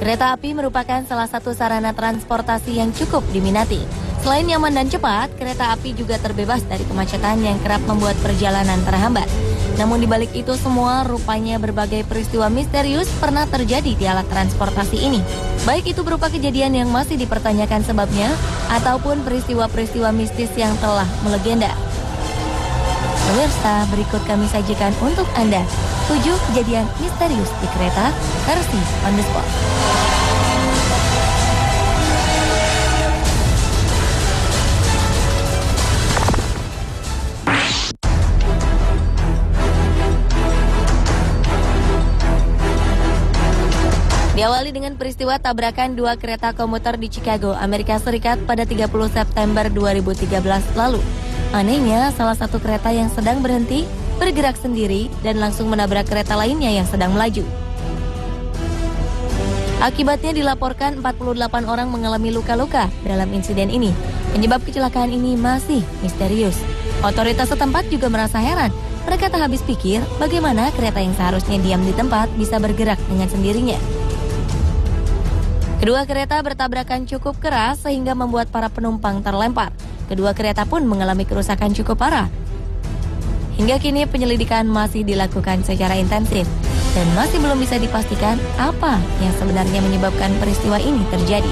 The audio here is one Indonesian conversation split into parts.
Kereta api merupakan salah satu sarana transportasi yang cukup diminati. Selain nyaman dan cepat, kereta api juga terbebas dari kemacetan yang kerap membuat perjalanan terhambat. Namun di balik itu semua, rupanya berbagai peristiwa misterius pernah terjadi di alat transportasi ini. Baik itu berupa kejadian yang masih dipertanyakan sebabnya, ataupun peristiwa-peristiwa mistis yang telah melegenda. Pemirsa, berikut kami sajikan untuk Anda 7 kejadian misterius di kereta versi on the spot. Diawali dengan peristiwa tabrakan dua kereta komuter di Chicago, Amerika Serikat pada 30 September 2013 lalu. Anehnya, salah satu kereta yang sedang berhenti bergerak sendiri dan langsung menabrak kereta lainnya yang sedang melaju. Akibatnya dilaporkan 48 orang mengalami luka-luka dalam insiden ini. Penyebab kecelakaan ini masih misterius. Otoritas setempat juga merasa heran. Mereka tak habis pikir bagaimana kereta yang seharusnya diam di tempat bisa bergerak dengan sendirinya. Kedua kereta bertabrakan cukup keras sehingga membuat para penumpang terlempar. Kedua kereta pun mengalami kerusakan cukup parah. Hingga kini penyelidikan masih dilakukan secara intensif dan masih belum bisa dipastikan apa yang sebenarnya menyebabkan peristiwa ini terjadi.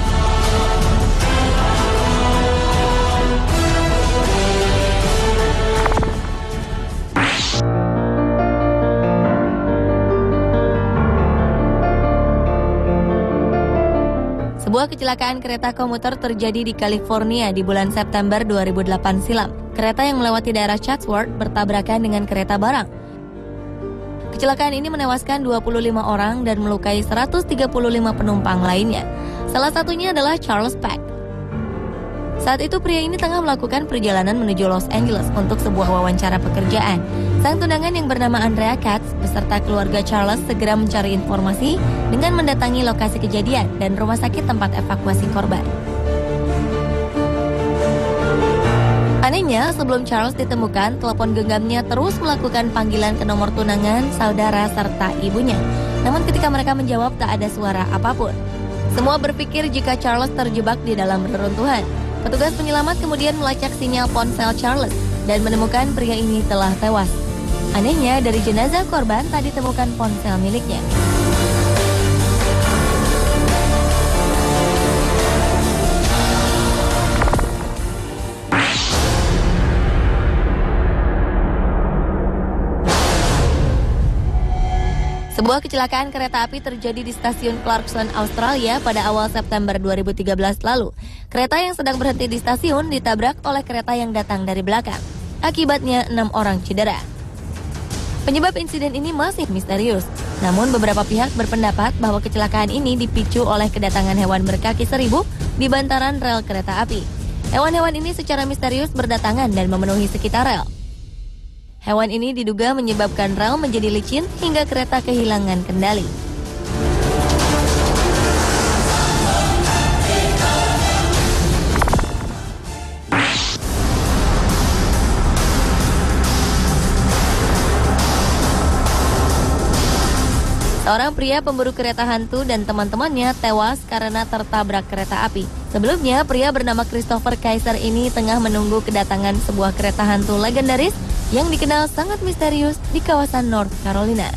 Sebuah kecelakaan kereta komuter terjadi di California di bulan September 2008 silam. Kereta yang melewati daerah Chatsworth bertabrakan dengan kereta barang. Kecelakaan ini menewaskan 25 orang dan melukai 135 penumpang lainnya. Salah satunya adalah Charles Peck. Saat itu pria ini tengah melakukan perjalanan menuju Los Angeles untuk sebuah wawancara pekerjaan. Sang tunangan yang bernama Andrea Katz beserta keluarga Charles segera mencari informasi dengan mendatangi lokasi kejadian dan rumah sakit tempat evakuasi korban. Anehnya, sebelum Charles ditemukan, telepon genggamnya terus melakukan panggilan ke nomor tunangan, saudara, serta ibunya. Namun ketika mereka menjawab, tak ada suara apapun. Semua berpikir jika Charles terjebak di dalam reruntuhan. Petugas penyelamat kemudian melacak sinyal ponsel Charles dan menemukan pria ini telah tewas. Anehnya, dari jenazah korban tak ditemukan ponsel miliknya. Sebuah kecelakaan kereta api terjadi di stasiun Clarkson, Australia pada awal September 2013 lalu. Kereta yang sedang berhenti di stasiun ditabrak oleh kereta yang datang dari belakang. Akibatnya 6 orang cedera. Penyebab insiden ini masih misterius. Namun beberapa pihak berpendapat bahwa kecelakaan ini dipicu oleh kedatangan hewan berkaki seribu di bantaran rel kereta api. Hewan-hewan ini secara misterius berdatangan dan memenuhi sekitar rel. Hewan ini diduga menyebabkan rel menjadi licin hingga kereta kehilangan kendali. Seorang pria pemburu kereta hantu dan teman-temannya tewas karena tertabrak kereta api. Sebelumnya, pria bernama Christopher Kaiser ini tengah menunggu kedatangan sebuah kereta hantu legendaris yang dikenal sangat misterius di kawasan North Carolina.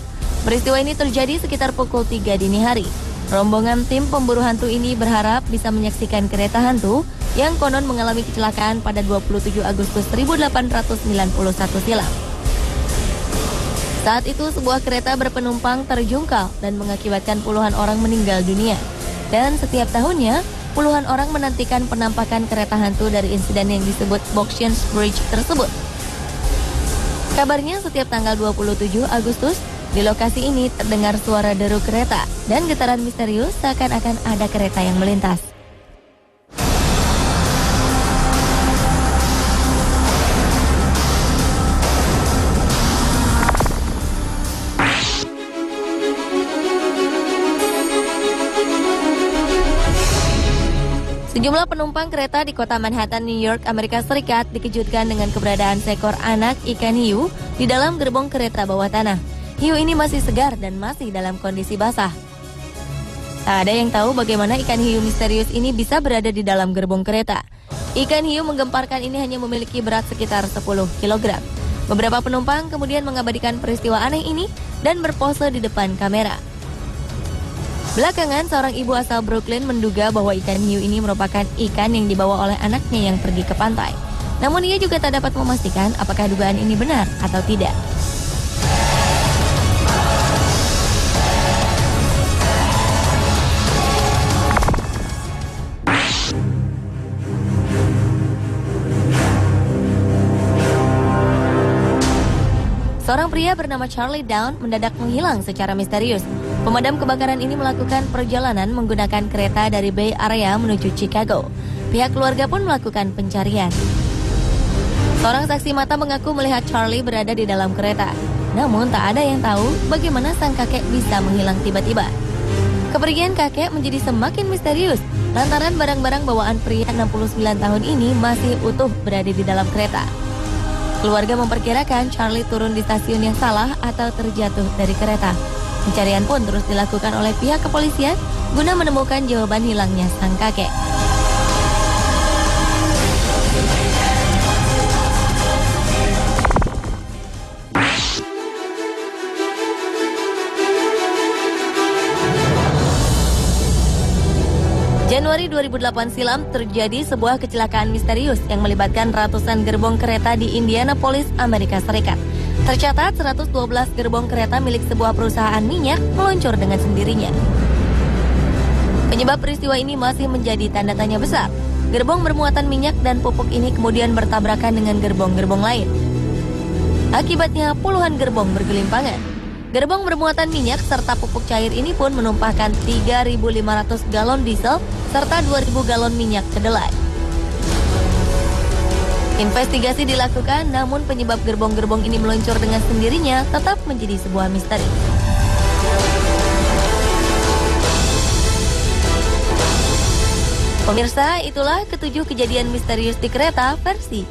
Peristiwa ini terjadi sekitar pukul 3 dini hari. Rombongan tim pemburu hantu ini berharap bisa menyaksikan kereta hantu yang konon mengalami kecelakaan pada 27 Agustus 1891 silam. Saat itu sebuah kereta berpenumpang terjungkal dan mengakibatkan puluhan orang meninggal dunia. Dan setiap tahunnya, puluhan orang menantikan penampakan kereta hantu dari insiden yang disebut Boxians Bridge tersebut. Kabarnya setiap tanggal 27 Agustus, di lokasi ini terdengar suara deru kereta dan getaran misterius seakan-akan ada kereta yang melintas. Sejumlah penumpang kereta di kota Manhattan, New York, Amerika Serikat dikejutkan dengan keberadaan seekor anak ikan hiu di dalam gerbong kereta bawah tanah. Hiu ini masih segar dan masih dalam kondisi basah. Tak ada yang tahu bagaimana ikan hiu misterius ini bisa berada di dalam gerbong kereta. Ikan hiu menggemparkan ini hanya memiliki berat sekitar 10 kg. Beberapa penumpang kemudian mengabadikan peristiwa aneh ini dan berpose di depan kamera. Belakangan, seorang ibu asal Brooklyn menduga bahwa ikan hiu ini merupakan ikan yang dibawa oleh anaknya yang pergi ke pantai. Namun ia juga tak dapat memastikan apakah dugaan ini benar atau tidak. Seorang pria bernama Charlie Down mendadak menghilang secara misterius. Pemadam kebakaran ini melakukan perjalanan menggunakan kereta dari Bay Area menuju Chicago. Pihak keluarga pun melakukan pencarian. Seorang saksi mata mengaku melihat Charlie berada di dalam kereta. Namun tak ada yang tahu bagaimana sang kakek bisa menghilang tiba-tiba. Kepergian kakek menjadi semakin misterius lantaran barang-barang bawaan pria 69 tahun ini masih utuh berada di dalam kereta. Keluarga memperkirakan Charlie turun di stasiun yang salah atau terjatuh dari kereta. Pencarian pun terus dilakukan oleh pihak kepolisian guna menemukan jawaban hilangnya sang kakek. Januari 2008 silam terjadi sebuah kecelakaan misterius yang melibatkan ratusan gerbong kereta di Indianapolis, Amerika Serikat. Tercatat 112 gerbong kereta milik sebuah perusahaan minyak meluncur dengan sendirinya. Penyebab peristiwa ini masih menjadi tanda tanya besar. Gerbong bermuatan minyak dan pupuk ini kemudian bertabrakan dengan gerbong-gerbong lain. Akibatnya puluhan gerbong bergelimpangan. Gerbong bermuatan minyak serta pupuk cair ini pun menumpahkan 3.500 galon diesel serta 2.000 galon minyak kedelai. Investigasi dilakukan, namun penyebab gerbong-gerbong ini meluncur dengan sendirinya tetap menjadi sebuah misteri. Pemirsa, itulah ketujuh kejadian misterius di kereta versi